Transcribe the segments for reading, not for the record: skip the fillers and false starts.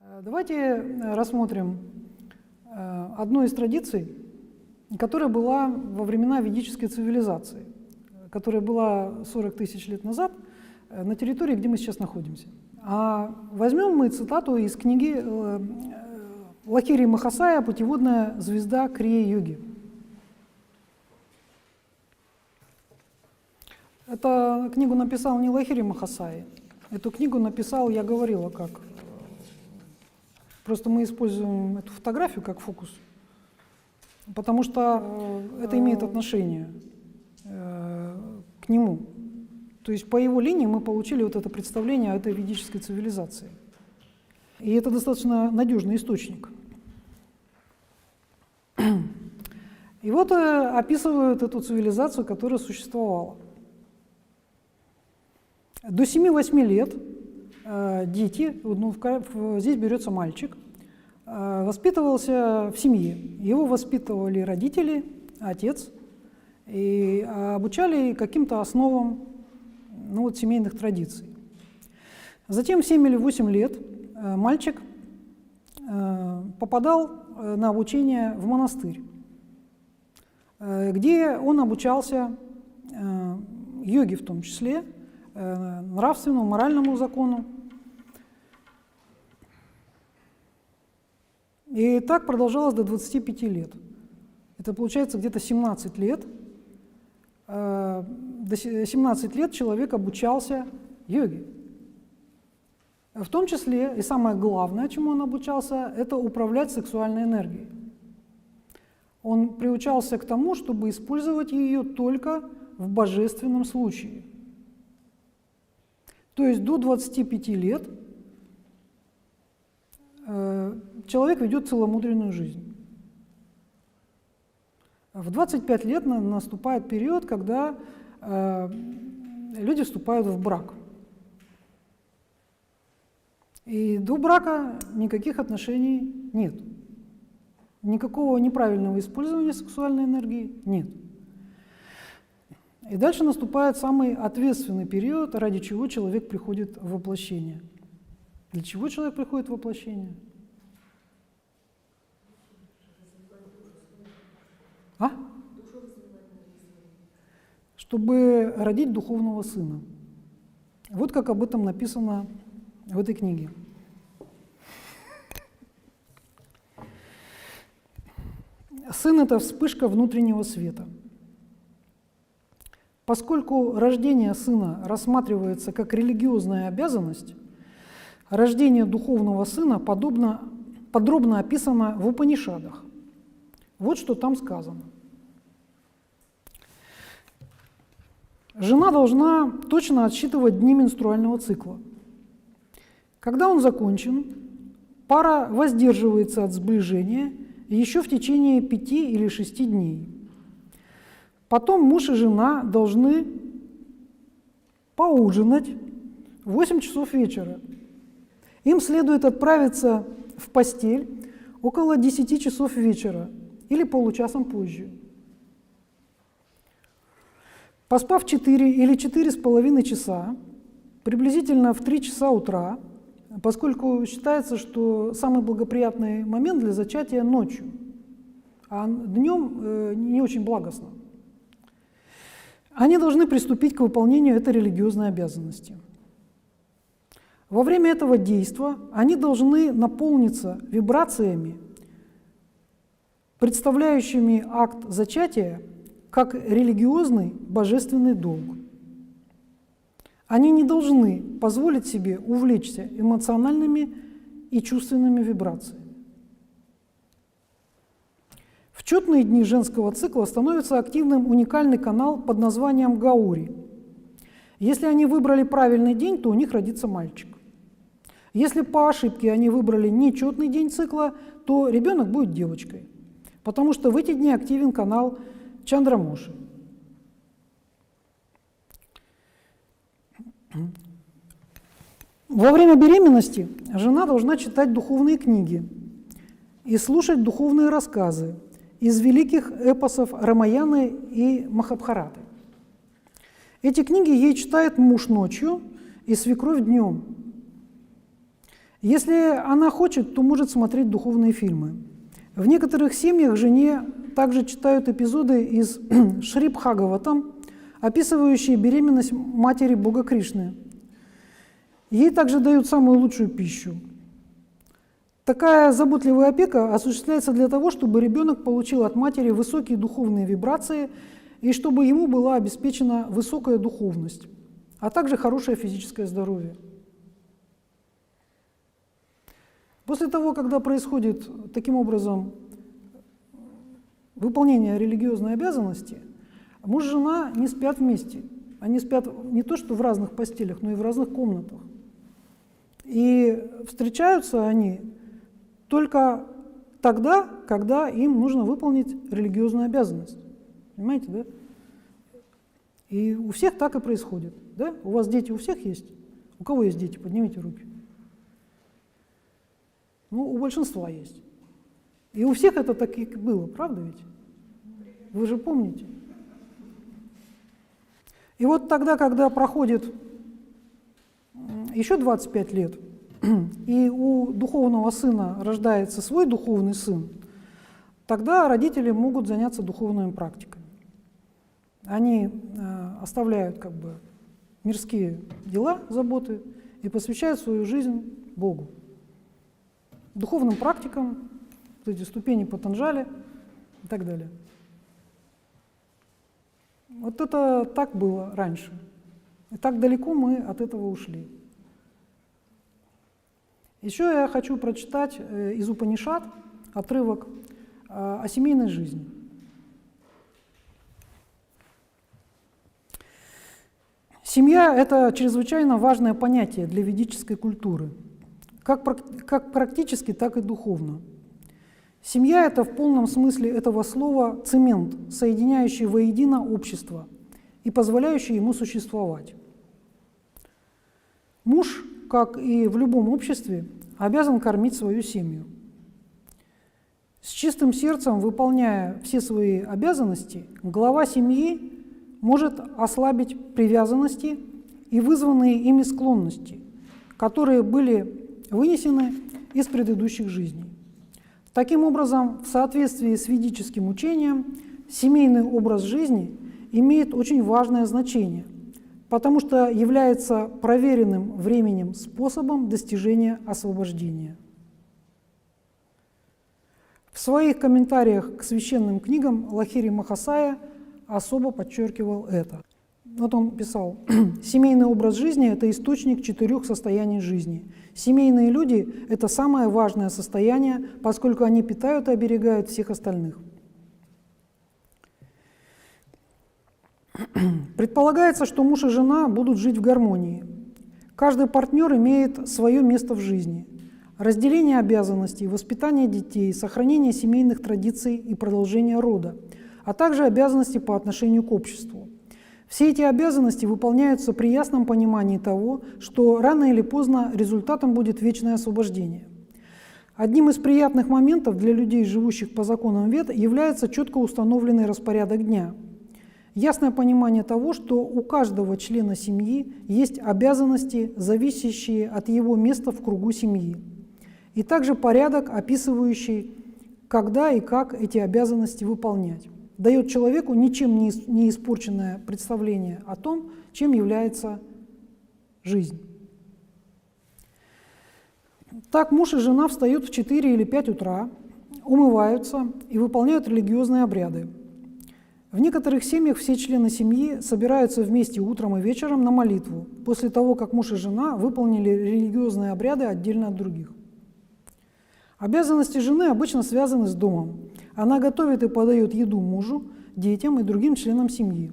Давайте рассмотрим одну из традиций, которая была во времена ведической цивилизации, которая была 40 тысяч лет назад на территории, где мы сейчас находимся. Возьмем мы цитату из книги Лахири Махасая «Путеводная звезда Крия-йоги». Эту книгу написал не Лахири Махасай, эту книгу написал, я говорила, как. Просто мы используем эту фотографию как фокус, потому что это имеет отношение к нему. То есть по его линии мы получили вот это представление о этой ведической цивилизации. И это достаточно надежный источник. И вот описывают эту цивилизацию, которая существовала. До 7-8 лет дети, здесь берется мальчик, воспитывался в семье. Его воспитывали родители, отец, и обучали каким-то основам семейных традиций. Затем в 7 или 8 лет мальчик попадал на обучение в монастырь, где он обучался йоге в том числе, нравственному, моральному закону. И так продолжалось до 25 лет. Это получается где-то 17 лет. До 17 лет человек обучался йоге. В том числе, и самое главное, чему он обучался, это управлять сексуальной энергией. Он приучался к тому, чтобы использовать ее только в божественном случае. То есть до 25 лет человек ведет целомудренную жизнь. В 25 лет наступает период, когда люди вступают в брак. И до брака никаких отношений нет. Никакого неправильного использования сексуальной энергии нет. И дальше наступает самый ответственный период, ради чего человек приходит в воплощение. Для чего человек приходит в воплощение? Чтобы родить духовного сына. Вот как об этом написано в этой книге. Сын – это вспышка внутреннего света. Поскольку рождение сына рассматривается как религиозная обязанность, рождение духовного сына подробно описано в Упанишадах. Вот что там сказано. Жена должна точно отсчитывать дни менструального цикла. Когда он закончен, пара воздерживается от сближения еще в течение 5 или 6 дней. Потом муж и жена должны поужинать в 8 часов вечера. Им следует отправиться в постель около 10 часов вечера или получасом позже. Поспав 4 или 4,5 часа, приблизительно в 3 часа утра, поскольку считается, что самый благоприятный момент для зачатия ночью, а днем не очень благостно, они должны приступить к выполнению этой религиозной обязанности. Во время этого действия они должны наполниться вибрациями, представляющими акт зачатия как религиозный божественный долг. Они не должны позволить себе увлечься эмоциональными и чувственными вибрациями. В четные дни женского цикла становится активным уникальный канал под названием Гаури. Если они выбрали правильный день, то у них родится мальчик. Если по ошибке они выбрали нечетный день цикла, то ребенок будет девочкой, потому что в эти дни активен канал Чандрамоши. Во время беременности жена должна читать духовные книги и слушать духовные рассказы из великих эпосов Рамаяны и Махабхараты. Эти книги ей читает муж ночью и свекровь днем. Если она хочет, то может смотреть духовные фильмы. В некоторых семьях жене также читают эпизоды из Шри Бхагаватам, описывающие беременность матери Бога Кришны. Ей также дают самую лучшую пищу. Такая заботливая опека осуществляется для того, чтобы ребенок получил от матери высокие духовные вибрации и чтобы ему была обеспечена высокая духовность, а также хорошее физическое здоровье. После того, когда происходит таким образом выполнение религиозной обязанности, муж и жена не спят вместе. Они спят не то что в разных постелях, но и в разных комнатах. И встречаются они только тогда, когда им нужно выполнить религиозную обязанность. Понимаете, да? И у всех так и происходит. Да? У вас дети у всех есть? У кого есть дети? Поднимите руки. Ну, у большинства есть. И у всех это так и было, правда ведь? Вы же помните. И вот тогда, когда проходит еще 25 лет, и у духовного сына рождается свой духовный сын, тогда родители могут заняться духовными практиками. Они оставляют как бы мирские дела, заботы и посвящают свою жизнь Богу. Духовным практикам, эти ступени Патанджали и так далее. Вот это так было раньше. И так далеко мы от этого ушли. Еще я хочу прочитать из Упанишад отрывок о семейной жизни. Семья – это чрезвычайно важное понятие для ведической культуры, как практически, так и духовно. Семья – это в полном смысле этого слова цемент, соединяющий воедино общество и позволяющий ему существовать. Муж, как и в любом обществе, обязан кормить свою семью. С чистым сердцем, выполняя все свои обязанности, глава семьи может ослабить привязанности и вызванные ими склонности, которые были вынесены из предыдущих жизней. Таким образом, в соответствии с ведическим учением, семейный образ жизни имеет очень важное значение, потому что является проверенным временем способом достижения освобождения. В своих комментариях к священным книгам Лахири Махасая особо подчеркивал это. Вот он писал: «Семейный образ жизни – это источник 4 состояний жизни. Семейные люди – это самое важное состояние, поскольку они питают и оберегают всех остальных». Предполагается, что муж и жена будут жить в гармонии. Каждый партнер имеет свое место в жизни. Разделение обязанностей, воспитание детей, сохранение семейных традиций и продолжение рода, а также обязанности по отношению к обществу. Все эти обязанности выполняются при ясном понимании того, что рано или поздно результатом будет вечное освобождение. Одним из приятных моментов для людей, живущих по законам Вед, является четко установленный распорядок дня. Ясное понимание того, что у каждого члена семьи есть обязанности, зависящие от его места в кругу семьи, и также порядок, описывающий, когда и как эти обязанности выполнять, дает человеку ничем не испорченное представление о том, чем является жизнь. Так муж и жена встают в 4 или 5 утра, умываются и выполняют религиозные обряды. В некоторых семьях все члены семьи собираются вместе утром и вечером на молитву, после того, как муж и жена выполнили религиозные обряды отдельно от других. Обязанности жены обычно связаны с домом. Она готовит и подает еду мужу, детям и другим членам семьи.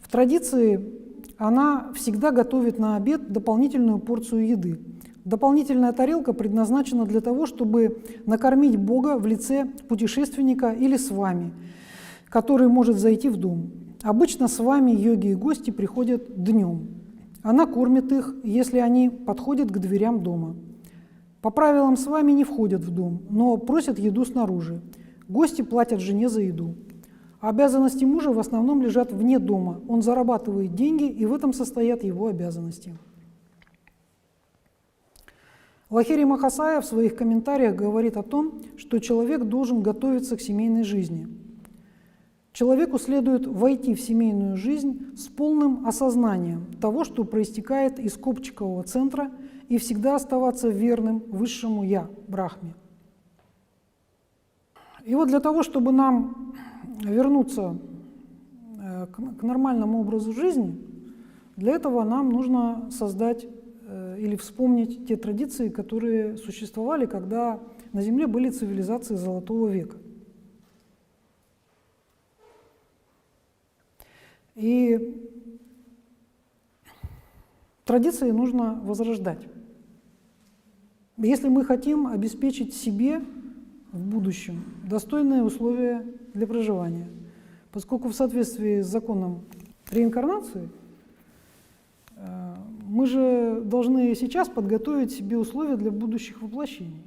В традиции она всегда готовит на обед дополнительную порцию еды. Дополнительная тарелка предназначена для того, чтобы накормить Бога в лице путешественника или свами, который может зайти в дом. Обычно свами, йоги и гости приходят днем. Она кормит их, если они подходят к дверям дома. По правилам свами не входят в дом, но просят еду снаружи. Гости платят жене за еду. Обязанности мужа в основном лежат вне дома. Он зарабатывает деньги, и в этом состоят его обязанности. Лахири Махасая в своих комментариях говорит о том, что человек должен готовиться к семейной жизни. Человеку следует войти в семейную жизнь с полным осознанием того, что проистекает из копчикового центра, и всегда оставаться верным высшему Я, Брахме. И вот для того, чтобы нам вернуться к нормальному образу жизни, для этого нам нужно создать или вспомнить те традиции, которые существовали, когда на Земле были цивилизации Золотого века. И традиции нужно возрождать. Если мы хотим обеспечить себе в будущем достойные условия для проживания, поскольку в соответствии с законом реинкарнации мы же должны сейчас подготовить себе условия для будущих воплощений.